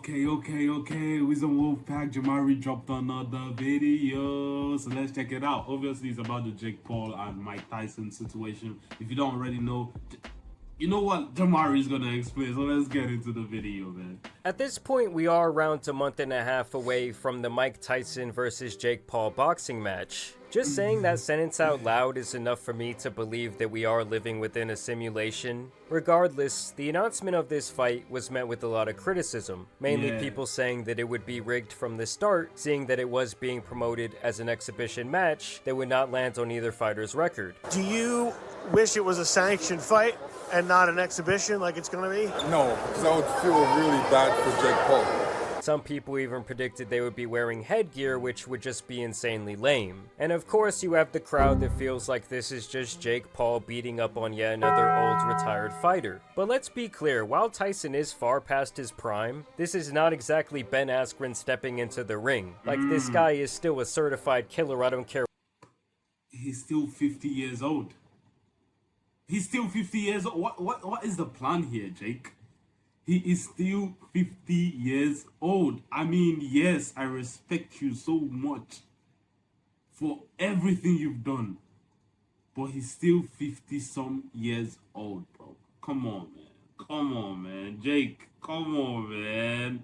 Okay. WisdomWolf Pack Jamari dropped another video. So let's check it out. Obviously, it's about the Jake Paul and Mike Tyson situation. If you don't already know, you know what Jamari's gonna explain. So let's get into the video, man. At this point, we are around a month and a half away from the Mike Tyson versus Jake Paul boxing match. Just saying that sentence out loud is enough for me to believe that we are living within a simulation. Regardless, the announcement of this fight was met with a lot of criticism, mainly people saying that it would be rigged from the start, seeing that it was being promoted as an exhibition match that would not land on either fighter's record. Do you wish it was a sanctioned fight and not an exhibition like it's going to be? No, because I would feel really bad for Jake Paul. Some people even predicted they would be wearing headgear, which would just be insanely lame. And of course, you have the crowd that feels like this is just Jake Paul beating up on yet another old retired fighter. But let's be clear, while Tyson is far past his prime, this is not exactly Ben Askren stepping into the ring. Like, this guy is still a certified killer, I don't care. He's still 50 years old. He's still 50 years old. What is the plan here, Jake? He is still 50 years old. I mean, yes, I respect you so much for everything you've done. But he's still 50-some years old, bro. Come on, man. Come on, man. Jake, come on, man.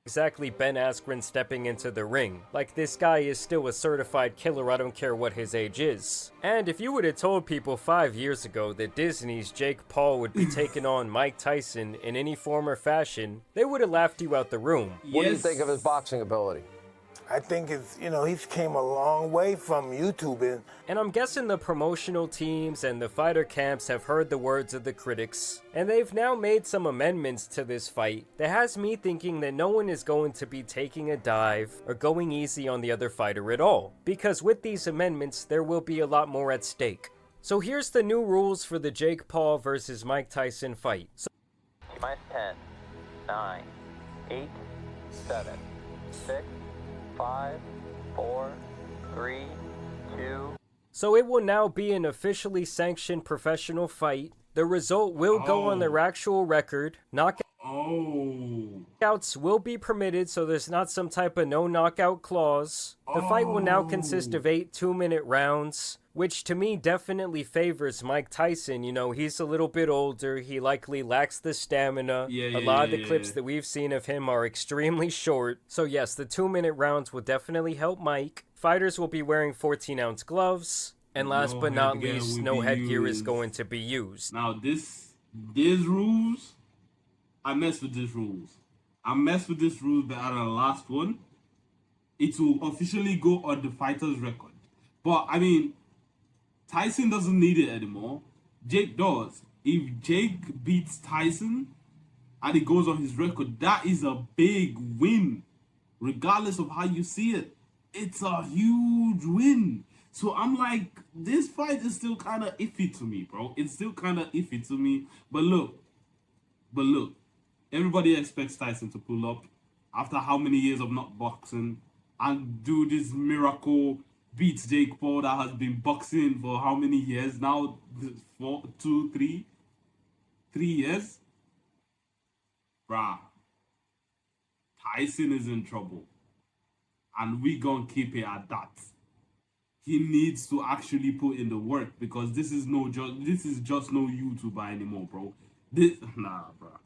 Exactly Ben Askren stepping into the ring. Like, this guy is still a certified killer, I don't care what his age is. And if you would have told people 5 years ago that Disney's Jake Paul would be taking on Mike Tyson in any form or fashion, they would have laughed you out the room. What do you think of his boxing ability? I think it's, he's came a long way from YouTubing. And I'm guessing the promotional teams and the fighter camps have heard the words of the critics, and they've now made some amendments to this fight that has me thinking that no one is going to be taking a dive or going easy on the other fighter at all, because with these amendments, there will be a lot more at stake. So here's the new rules for the Jake Paul versus Mike Tyson fight. Minus 10, 9, 8, 7, 6, 5, 4, 3, 2. So it will now be an officially sanctioned professional fight. The result will go on their actual record. Knockouts will be permitted, so there's not some type of no knockout clause. The fight will now consist of 8 2-minute rounds, which to me definitely favors Mike Tyson. You know, he's a little bit older, he likely lacks the stamina. A lot of the clips that we've seen of him are extremely short. So yes, the 2-minute rounds will definitely help Mike. Fighters will be wearing 14-ounce gloves. And last but not least, no headgear is going to be used. Now these rules, I mess with these rules. I mess with this rule, but at the last one, it will officially go on the fighter's record. But I mean, Tyson doesn't need it anymore. Jake does. If Jake beats Tyson and it goes on his record, that is a big win. Regardless of how you see it, it's a huge win. So I'm like, this fight is still kind of iffy to me, bro. It's still kind of iffy to me. But look, everybody expects Tyson to pull up after how many years of not boxing and do this miracle, beats Jake Paul that has been boxing for how many years now? 3 years? Bruh, Tyson is in trouble. And we gonna keep it at that. He needs to actually put in the work, because this is just no YouTuber anymore, bro. Nah, bro.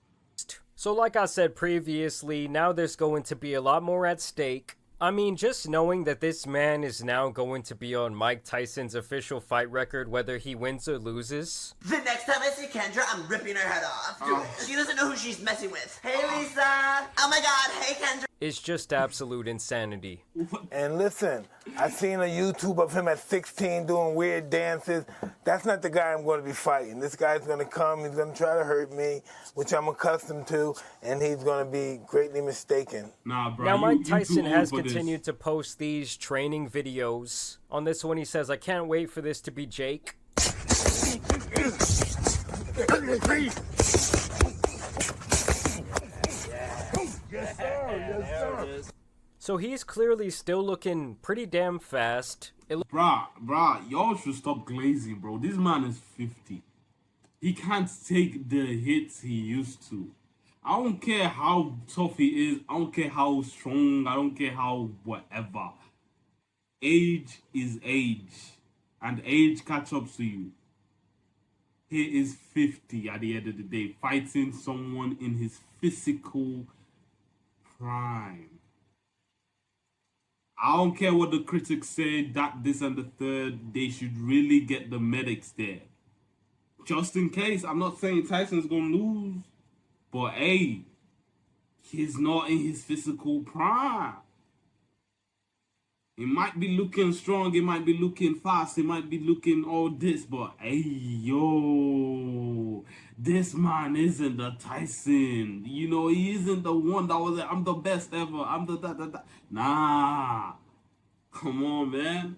So like I said previously, now there's going to be a lot more at stake. I mean, just knowing that this man is now going to be on Mike Tyson's official fight record, whether he wins or loses. The next time I see Kendra, I'm ripping her head off. She doesn't know who she's messing with. Hey, Lisa. Oh my God. Hey, Kendra. It's just absolute insanity. And listen, I seen a YouTube of him at 16 doing weird dances. That's not the guy I'm going to be fighting. This guy's going to come, he's going to try to hurt me, which I'm accustomed to, and he's going to be greatly mistaken. Nah, bro. Now, Mike Tyson has continued to post these training videos. On this one, he says, "I can't wait for this to be Jake." Yes, sir. So he's clearly still looking pretty damn fast. Bruh, y'all should stop glazing, bro. This man is 50. He can't take the hits he used to. I don't care how tough he is. I don't care how strong. I don't care how whatever. Age is age. And age catch up to you. He is 50 at the end of the day, fighting someone in his physical prime. I don't care what the critics say, that, this, and the third. They should really get the medics there. Just in case. I'm not saying Tyson's going to lose. But, hey, he's not in his physical prime. He might be looking strong. He might be looking fast. He might be looking all this. But, hey, yo, this man isn't the Tyson. You know, he isn't the one that was like, I'm the best ever. I'm the da. Nah. Come on, man.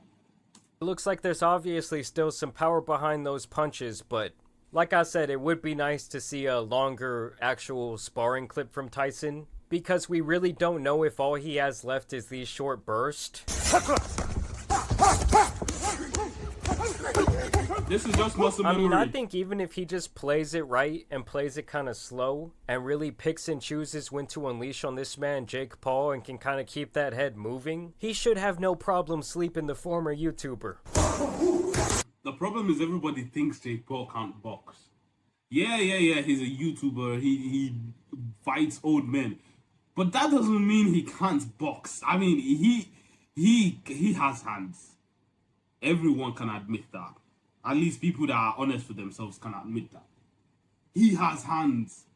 It looks like there's obviously still some power behind those punches, but like I said, it would be nice to see a longer actual sparring clip from Tyson, because we really don't know if all he has left is these short bursts. This is just muscle memory. I mean, I think even if he just plays it right and plays it kind of slow and really picks and chooses when to unleash on this man, Jake Paul, and can kind of keep that head moving, he should have no problem sleeping the former YouTuber. The problem is everybody thinks Jake Paul can't box. Yeah, he's a YouTuber. He fights old men. But that doesn't mean he can't box. I mean, he has hands. Everyone can admit that. At least people that are honest with themselves can admit that. He has hands.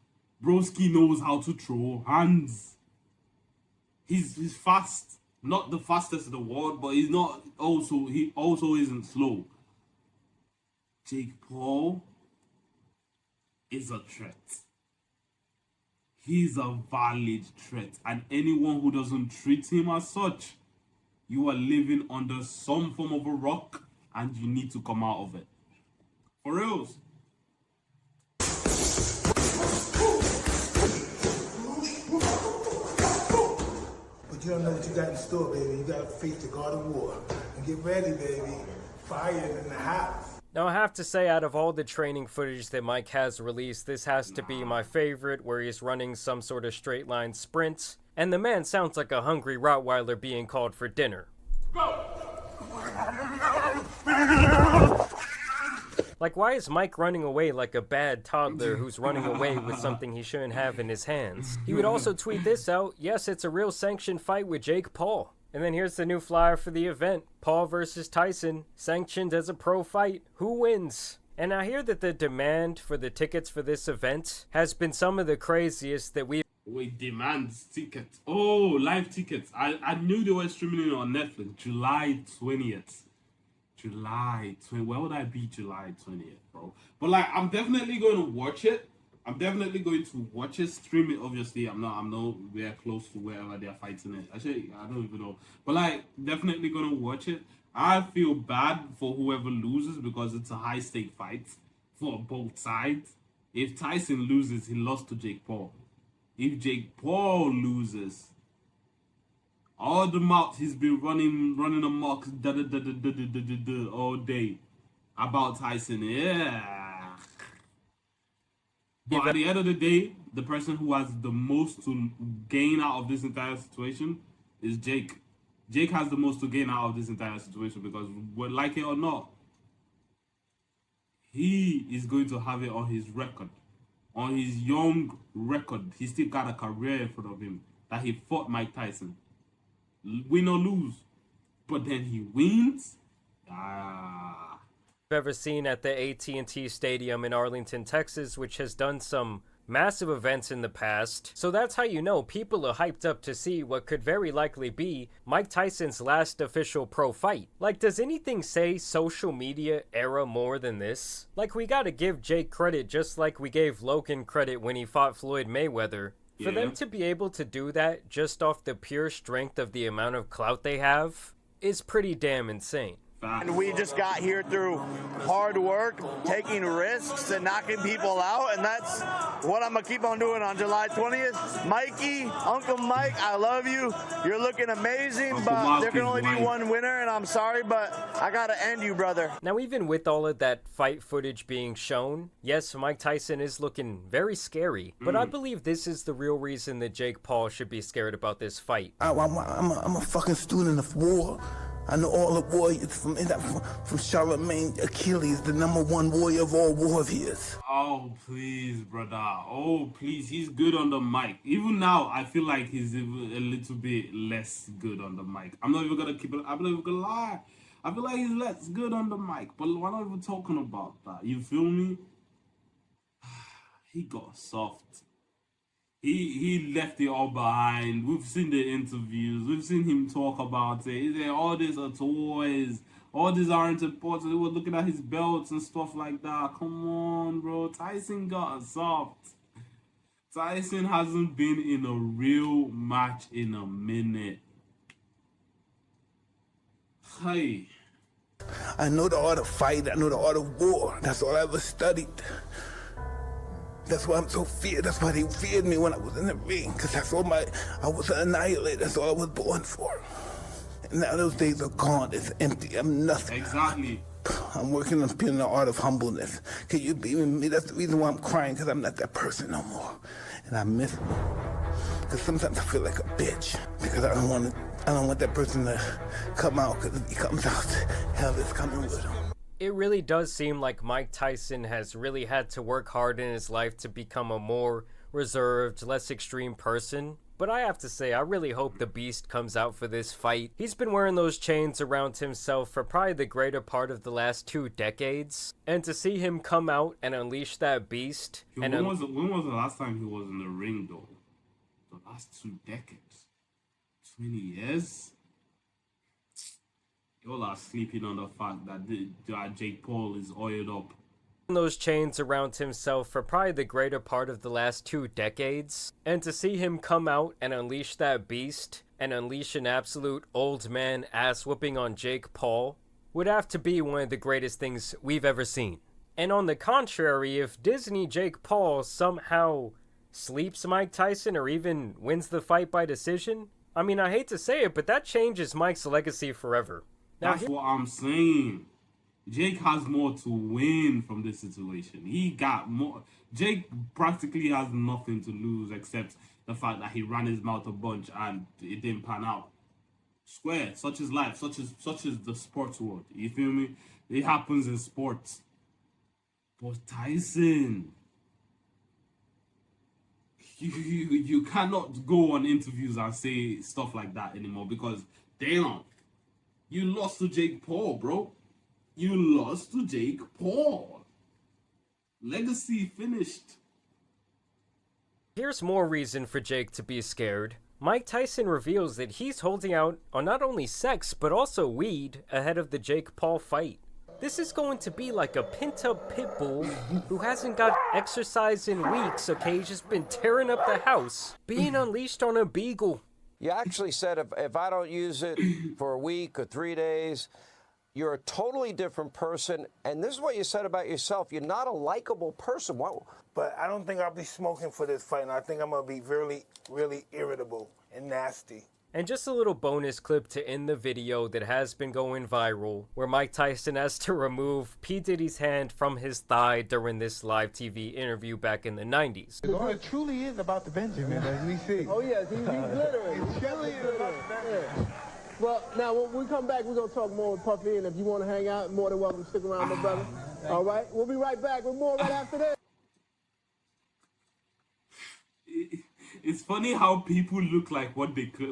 Broski knows how to throw hands. He's fast. Not the fastest in the world, but he also isn't slow. Jake Paul is a threat. He's a valid threat. And anyone who doesn't treat him as such, you are living under some form of a rock and you need to come out of it. For reals. But you don't know what you got in store, baby. You got to face the God of War. And get ready, baby. Fire in the house. Now, I have to say, out of all the training footage that Mike has released, this has to be my favorite, where he's running some sort of straight line sprint, and the man sounds like a hungry Rottweiler being called for dinner. Like, why is Mike running away like a bad toddler who's running away with something he shouldn't have in his hands? He would also tweet this out: yes, it's a real sanctioned fight with Jake Paul. And then here's the new flyer for the event. Paul versus Tyson, sanctioned as a pro fight. Who wins? And I hear that the demand for the tickets for this event has been some of the craziest that we've... Wait, demands tickets. Oh, live tickets. I knew they were streaming it on Netflix. July 20th. July 20th. Where would I be July 20th, bro? But like, I'm definitely going to watch it. Stream it, obviously. I'm not we're close to wherever they're fighting it. Actually, I don't even know. But like, definitely gonna watch it. I feel bad for whoever loses because it's a high stake fight for both sides. If Tyson loses, he lost to Jake Paul. If Jake Paul loses, all the mouths he's been running amok all day about Tyson, yeah. But at the end of the day, the person who has the most to gain out of this entire situation is Jake. Jake has the most to gain out of this entire situation because, like it or not, he is going to have it on his record. On his young record, he still got a career in front of him that he fought Mike Tyson. Win or lose. But then he wins. ever seen at the AT&T Stadium in Arlington, Texas, which has done some massive events in the past. So that's how you know people are hyped up to see what could very likely be Mike Tyson's last official pro fight. Like, does anything say social media era more than this? Like, we gotta give Jake credit just like we gave Logan credit when he fought Floyd Mayweather. For them to be able to do that just off the pure strength of the amount of clout they have is pretty damn insane. Facts. And we just got here through hard work, taking risks, and knocking people out, and that's what I'm gonna keep on doing on July 20th. Mikey, Uncle Mike, I love you. You're looking amazing, Uncle but Mark there can is only be white. one winner, and I'm sorry, but I gotta end you, brother. Now, even with all of that fight footage being shown, yes, Mike Tyson is looking very scary, but I believe this is the real reason that Jake Paul should be scared about this fight. I'm a fucking student of war. I know all the warriors from Charlemagne, Achilles, the #1 warrior of all warriors. Oh, please, brother. Oh, please. He's good on the mic. Even now, I feel like he's a little bit less good on the mic. I'm not even going to keep it. I'm not even going to lie. I feel like he's less good on the mic. But we're not even talking about that. You feel me? He got soft. He left it all behind. We've seen the interviews. We've seen him talk about it. He said, all these are toys. All these aren't important. They were looking at his belts and stuff like that. Come on, bro. Tyson got soft. Tyson hasn't been in a real match in a minute. Hey. I know the art of fight. I know the art of war. That's all I ever studied. That's why I'm so feared. That's why they feared me when I was in the ring. Because that's all I was an annihilator. That's all I was born for. And now those days are gone. It's empty. I'm nothing. Exactly. I'm working on being the art of humbleness. Can you be with me? That's the reason why I'm crying, because I'm not that person no more. And I miss him. Because sometimes I feel like a bitch. Because I don't want that person to come out. Because if he comes out, hell is coming with him. It really does seem like Mike Tyson has really had to work hard in his life to become a more reserved, less extreme person. But I have to say, I really hope the Beast comes out for this fight. He's been wearing those chains around himself for probably the greater part of the last 2 decades. And to see him come out and unleash that Beast... When was the last time he was in the ring, though? The last 2 decades? 20 years? Y'all are sleeping on the fact that Jake Paul is oiled up. Those chains around himself for probably the greater part of the last 2 decades. And to see him come out and unleash that Beast and unleash an absolute old man ass whooping on Jake Paul would have to be one of the greatest things we've ever seen. And on the contrary, if Disney Jake Paul somehow sleeps Mike Tyson or even wins the fight by decision, I mean, I hate to say it, but that changes Mike's legacy forever. Now, That's what I'm saying. Jake has more to win from this situation. He got more. Jake practically has nothing to lose except the fact that he ran his mouth a bunch and it didn't pan out. Square, such is life, such is the sports world. You feel me? It happens in sports. But Tyson, you cannot go on interviews and say stuff like that anymore because damn, you lost to Jake Paul, bro. You lost to Jake Paul. Legacy finished. Here's more reason for Jake to be scared. Mike Tyson reveals that he's holding out on not only sex, but also weed ahead of the Jake Paul fight. This is going to be like a pent-up pit bull who hasn't got exercise in weeks, okay? He's just been tearing up the house, being unleashed on a beagle. You actually said if I don't use it for a week or 3 days, you're a totally different person. And this is what you said about yourself. You're not a likable person. What? But I don't think I'll be smoking for this fight, and I think I'm going to be really, really irritable and nasty. And just a little bonus clip to end the video that has been going viral, where Mike Tyson has to remove P. Diddy's hand from his thigh during this live TV interview back in the 90s. It truly is about the Benjamin, as we see. Oh, yes, he's glittering. It truly is about the Benjamin. Well, now, when we come back, we're going to talk more with Puffy, and if you want to hang out, more than welcome to stick around, my brother. All right? We'll be right back with more right after this. It's funny how people look like what they could.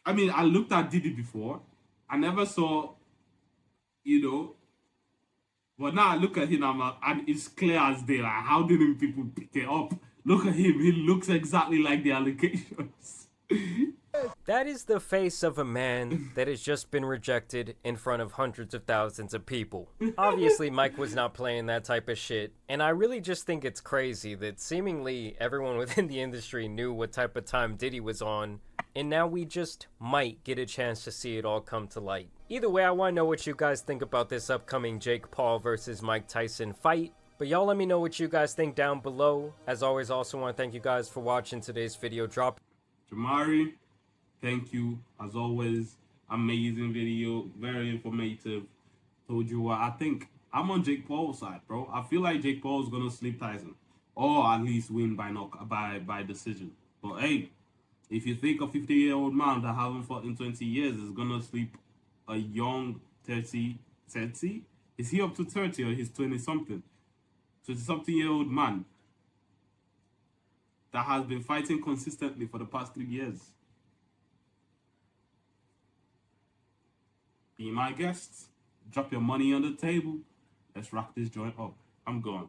I mean, I looked at Diddy before. I never saw, but now I look at him and it's clear as day. Like, how didn't people pick it up? Look at him. He looks exactly like the allegations. That is the face of a man that has just been rejected in front of hundreds of thousands of people. Obviously, Mike was not playing that type of shit, and I really just think it's crazy that seemingly everyone within the industry knew what type of time Diddy was on, and now we just might get a chance to see it all come to light. Either way, I want to know what you guys think about this upcoming Jake Paul versus Mike Tyson fight. But y'all let me know what you guys think down below. As always, I also want to thank you guys for watching today's video. Jamari, thank you. As always, amazing video, very informative. Told you what, I think I'm on Jake Paul's side, bro. I feel like Jake Paul's gonna sleep Tyson, or at least win by decision. But hey, if you think a 50-year-old man that hasn't fought in 20 years is gonna sleep a young 30, is he up to 30 or he's 20-something? 20-something-year-old man that has been fighting consistently for the past 3 years. Be my guest. Drop your money on the table. Let's rock this joint up. I'm gone.